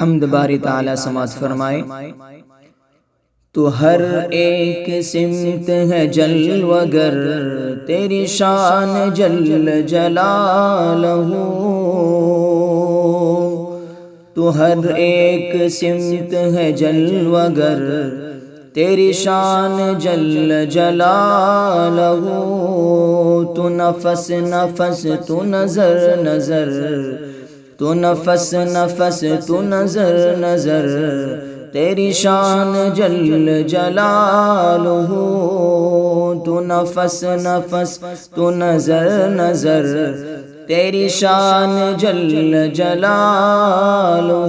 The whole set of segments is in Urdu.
حمد باری تعالیٰ سماعت فرمائے۔ تو ہر ایک سمت ہے جلوگر، تیری شان جل جلالہ۔ تو ہر ایک سمت ہے جلوگر، تیری شان جل جلالہ۔ تو نفس نفس تو نظر نظر، تو نفس نفس تو نظر نظر، تیری شان جل جلالہ۔ تو نفس نفس تو نظر نظر، تیری شان جل جلالہ۔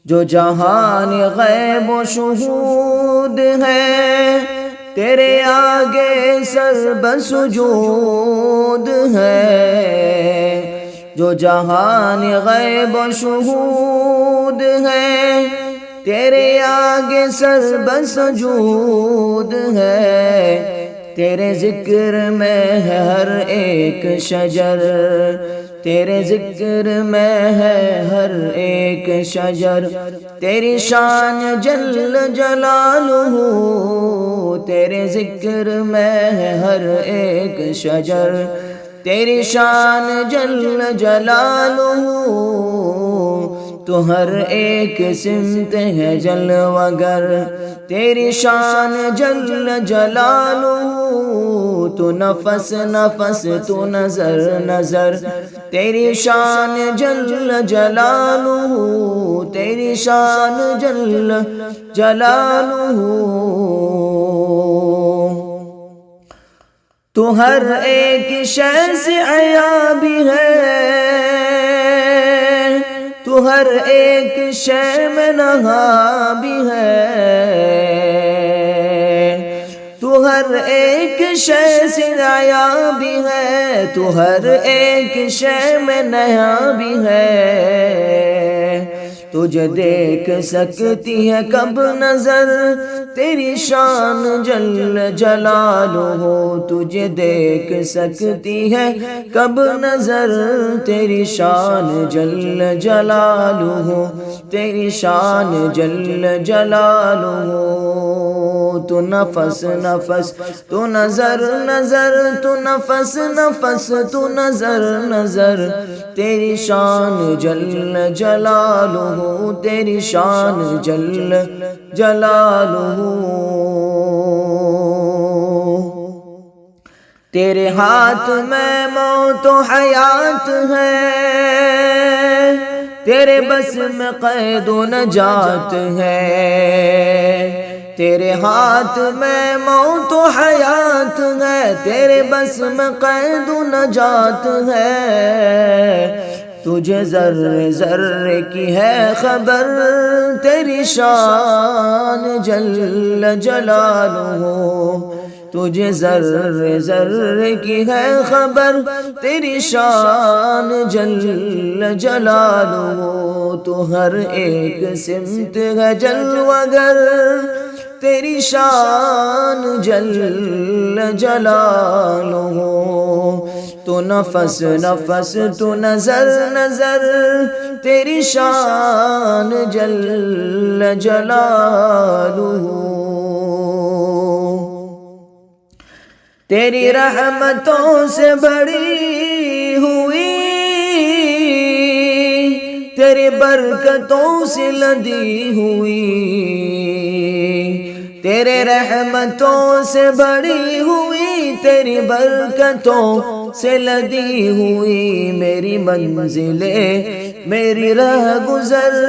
جو جہان غیب و شہود ہے، تیرے آگے سر بسجود ہے۔ جو جہان غیب و شہود ہے، تیرے آگے سر بسجود ہے۔ تیرے ذکر میں ہے ہر ایک شجر، تیرے ذکر میں ہے ہر ایک شجر، تیری شان جل جلالہ۔ تیرے ذکر میں ہے ہر ایک شجر، تیری شان جل جلالہ۔ تو ہر ایک سمت ہے جلوگر، تیری شان جل جلالہ۔ تو نفس نفس تو نظر نظر، تیری شان جل جلالہ، تیری شان جل جلالہ۔ تو ہر ایک شے سے عیابی ہے، تو ہر ایک شے میں نہا بھی ہے۔ تو ہر ایک شے سے عیابی ہے، تو ہر ایک شے میں نیا بھی ہے۔ تجھے دیکھ سکتی ہے کب نظر، تیری شان جل جلالہ۔ تجھے دیکھ سکتی ہے کب نظر، تیری شان جل جلالہ، تیری شان جل جلالہ۔ تو نفس نفس تو نظر نظر، تو نفس نفس تو نظر نظر، تیری شان جل جلالہ، تیری شان جل جلالہ۔ تیرے ہاتھ میں موت و حیات ہے، تیرے بس میں قید و نجات ہے۔ تیرے ہاتھ میں موت و حیات ہے، تیرے بس میں قید و نجات ہے۔ تجھے ذرے ذرے کی ہے خبر، تیری شان جل جلالہ۔ تجھے ذرے ذرے کی ہے خبر، تیری شان جل جلالہ۔ تو ہر ایک سمت ہے جلوگر، تیری شان جل جلالہ۔ تو نفس نفس تو نظر نظر، تیری شان جل جلالہ۔ تیری رحمتوں سے بڑی ہوئی، تیری برکتوں سے لدی ہوئی۔ تیرے رحمتوں سے بڑی ہوئی، تیری برکتوں سے لدی ہوئی۔ میری منزلیں میری راہ گزر،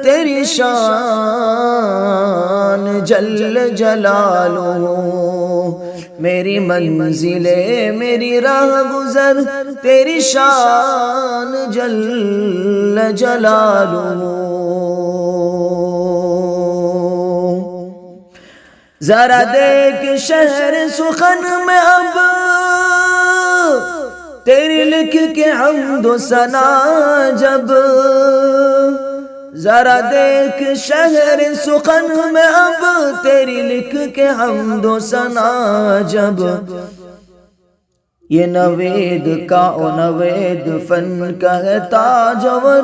تیری شان جل جلالہ۔ میری منزلیں میری راہ گزر، تیری شان جل جلالہ۔ ذرا دیکھ شہر سخن میں اب، تیری لکھ کے حمد و ثنا جب۔ ذرا دیکھ شہر سخن میں اب، تیری لکھ کے حمد و ثنا جب۔ یہ نوید کا و نوید فن کا ہے تاجور،